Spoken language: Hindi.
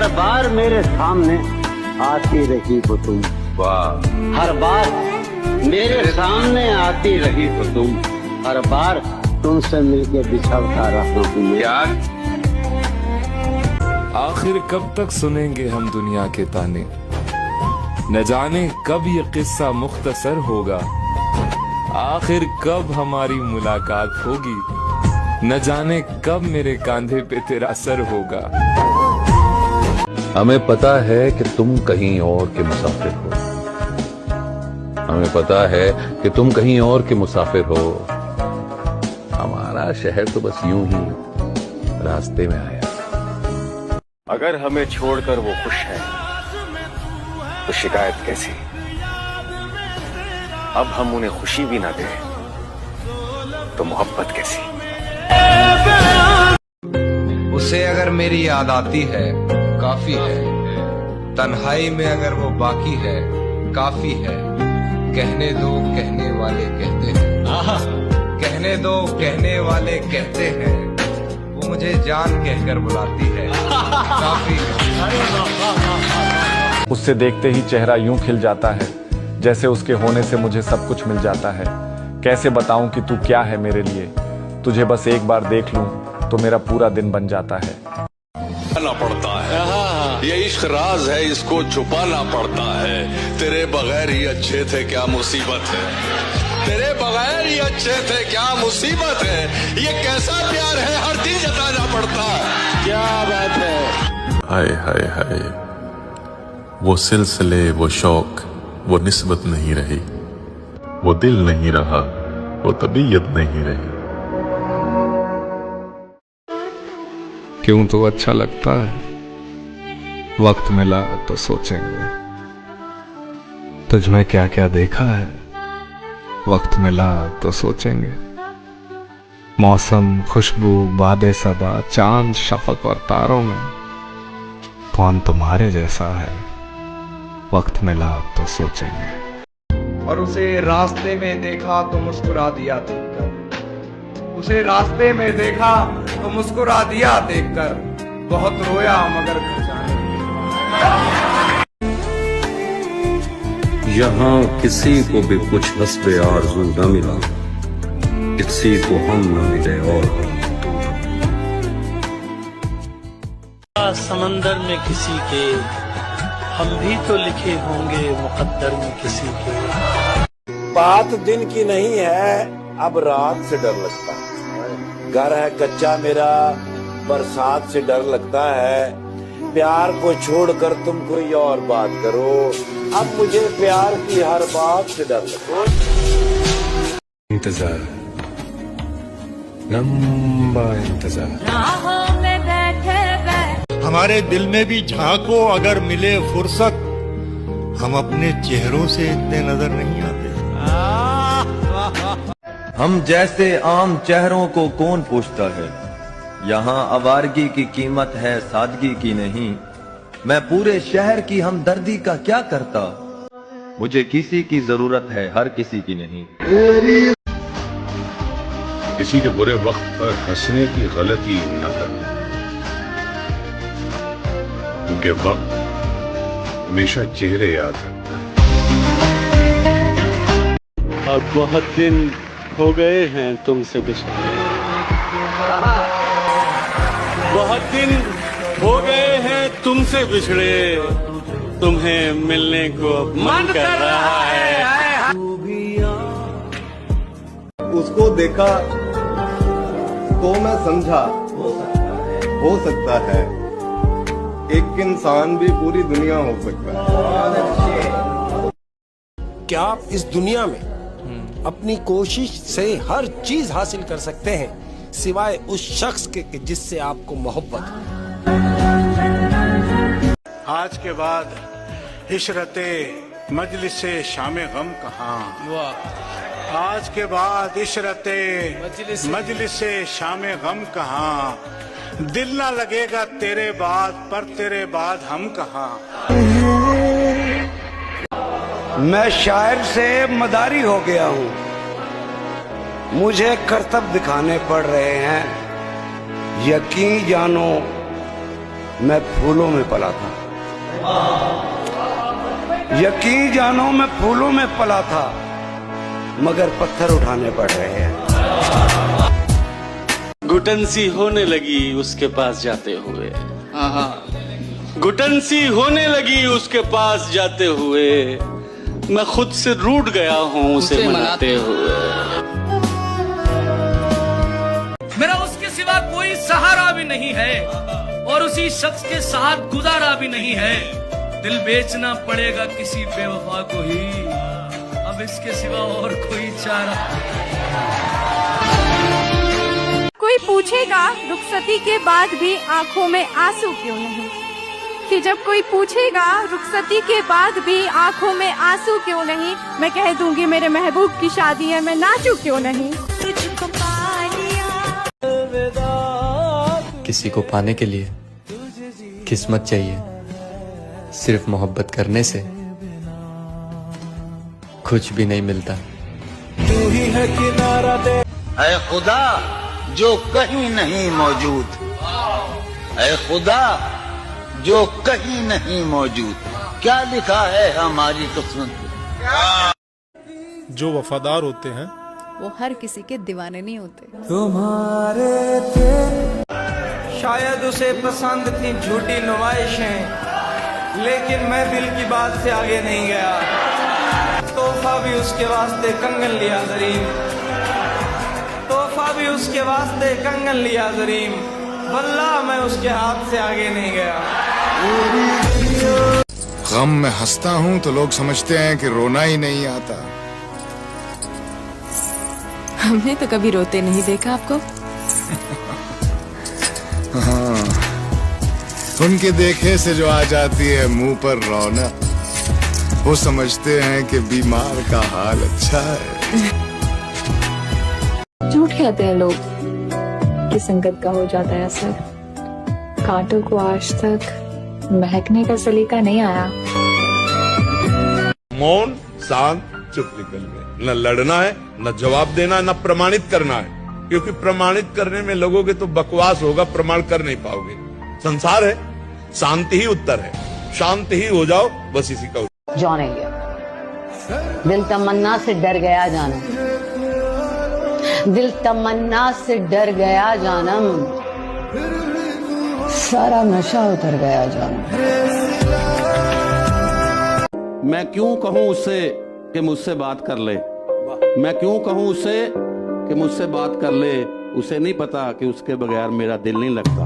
हर बार मेरे सामने आती रही हो तुम। वाह। हर बार मेरे सामने आती रही हो तुम। हर बार तुमसे मिलके बिछड़ता रहा हूँ मैं। क्या? आखिर कब तक सुनेंगे हम दुनिया के ताने, न जाने कब ये किस्सा मुख्तसर होगा। आखिर कब हमारी मुलाकात होगी, न जाने कब मेरे कांधे पे तेरा सर होगा। हमें पता है कि तुम कहीं और के मुसाफिर हो। हमें पता है कि तुम कहीं और के मुसाफिर हो। हमारा शहर तो बस यूं ही रास्ते में आया। अगर हमें छोड़कर वो खुश है तो शिकायत कैसी। अब हम उन्हें खुशी भी ना दें तो मोहब्बत कैसी। उसे अगर मेरी याद आती है काफी है, तन्हाई में अगर वो बाकी है काफी है। कहने दो कहने वाले कहते हैं, कहने दो कहने वाले कहते हैं, वो मुझे जान कहकर बुलाती है काफी है। उससे देखते ही चेहरा यूं खिल जाता है जैसे उसके होने से मुझे सब कुछ मिल जाता है। कैसे बताऊं कि तू क्या है मेरे लिए, तुझे बस एक बार देख लूं तो मेरा पूरा दिन बन जाता है। छुपाना पड़ता है, ये इश्क राज है, इसको छुपाना पड़ता है। तेरे बगैर ही अच्छे थे क्या मुसीबत है, तेरे बगैर ही अच्छे थे क्या मुसीबत है। ये कैसा प्यार है हर दिन जताना पड़ता है। क्या बात है। हाय हाय हाय, वो सिलसिले, वो शौक, वो निस्बत नहीं रही, वो दिल नहीं रहा, वो तबीयत नहीं रही। क्यों तो अच्छा लगता है, वक्त मिला तो सोचेंगे। तुझमें क्या क्या देखा है, वक्त मिला तो सोचेंगे। मौसम, खुशबू, बादे सबा, चांद, शफक और तारों में कौन तुम्हारे जैसा है, वक्त मिला तो सोचेंगे। और उसे रास्ते में देखा तो मुस्कुरा दिया देखकर, उसे रास्ते में देखा तो मुस्कुरा दिया देखकर। बहुत रोया मगर घर जाने यहाँ किसी को भी कुछ हस्बे आरज़ू न मिला, किसी को हम न मिले और समंदर में किसी के, हम भी तो लिखे होंगे मुकद्दर में किसी के। बात दिन की नहीं है, अब रात से डर लगता है। घर है कच्चा मेरा, बरसात से डर लगता है। प्यार को छोड़कर तुम कोई और बात करो, अब मुझे प्यार की हर बात से डर लगता है। इंतजार, लंबा इंतजार। हमारे दिल में भी झांको अगर मिले फुर्सत, हम अपने चेहरों से इतने नजर नहीं आते। हम जैसे आम चेहरों को कौन पूछता है, यहाँ आवारगी की कीमत है सादगी की नहीं। मैं पूरे शहर की हमदर्दी का क्या करता, मुझे किसी की जरूरत है हर किसी की नहीं। किसी के बुरे वक्त पर हंसने की गलती न करना, क्योंकि वक्त हमेशा चेहरे याद रखता है। अब बहुत दिन हो गए हैं तुमसे बिछड़े, बहुत दिन हो गए हैं तुमसे बिछड़े, तुम्हें मिलने को मन कर रहा है। उसको देखा तो मैं समझा, हो सकता है एक इंसान भी पूरी दुनिया हो सकता है। क्या आप इस दुनिया में अपनी कोशिश से हर चीज हासिल कर सकते हैं सिवाय उस शख्स के जिससे आपको मोहब्बत हो। आज के बाद इशरते मजलिसे शामे गम कहाँ, आज के बाद इशरते मजलिसे शामे गम कहाँ। दिल ना लगेगा तेरे बाद, पर तेरे बाद हम कहाँ। मैं शायर से मदारी हो गया हूँ, मुझे करतब दिखाने पड़ रहे हैं। यकीन जानो मैं फूलों में पला था। यकीन जानो मैं फूलों में पला था, मगर पत्थर उठाने पड़ रहे हैं। घुटन सी होने लगी उसके पास जाते हुए, घुटन सी होने लगी उसके पास जाते हुए, मैं खुद से रूठ गया हूँ उसे मनाते हुए। मेरा उसके सिवा कोई सहारा भी नहीं है और उसी शख्स के साथ गुजारा भी नहीं है। दिल बेचना पड़ेगा किसी बेवफा को ही, अब इसके सिवा और कोई चारा। कोई पूछेगा रुखसती के बाद भी आंखों में आंसू क्यों नहीं, कि जब कोई पूछेगा रुखसती के बाद भी आंखों में आंसू क्यों नहीं, मैं कह दूंगी मेरे महबूब की शादी है, मैं नाचूं क्यों नहीं। तुझको पा लिया। किसी को पाने के लिए किस्मत चाहिए, सिर्फ मोहब्बत करने से कुछ भी नहीं मिलता। तू ही है किनारा दे। ऐ खुदा जो कहीं नहीं मौजूद, ऐ खुदा जो कहीं नहीं मौजूद, क्या लिखा है हमारी किस्मत में। जो वफादार होते हैं वो हर किसी के दीवाने नहीं होते। तुम्हारे थे शायद उसे पसंद थी झूठी नुमाइशें, लेकिन मैं दिल की बात से आगे नहीं गया। तोहफा भी उसके वास्ते कंगन लिया जरीम, तोहफा भी उसके वास्ते कंगन लिया जरीम, वल्लाह मैं उसके हाथ से आगे नहीं गया। गम में हंसता हूँ तो लोग समझते हैं कि रोना ही नहीं आता। हमने तो कभी रोते नहीं देखा आपको। हाँ, उनके देखे से जो आ जाती है मुंह पर रौनक, वो समझते हैं कि बीमार का हाल अच्छा है। झूठ कहते हैं लोग कि संगत का हो जाता है असर, कांटों को आज तक महकने का सलीका नहीं आया। मौन शांत चुप निकल गए। न लड़ना है, न जवाब देना है, न प्रमाणित करना है, क्योंकि प्रमाणित करने में लगोगे तो बकवास होगा, प्रमाण कर नहीं पाओगे। संसार है, शांति ही उत्तर है, शांत ही हो जाओ, बस इसी का उत्तर। जॉन एलियट, दिल तमन्ना से डर गया जानम, दिल तमन्ना से डर गया जानम, सारा नशा उतर गया जानम। मैं क्यों कहूँ उससे कि मुझसे बात कर ले, मैं क्यों कहूँ उससे कि मुझसे बात कर ले, उसे नहीं पता कि उसके बगैर मेरा दिल नहीं लगता।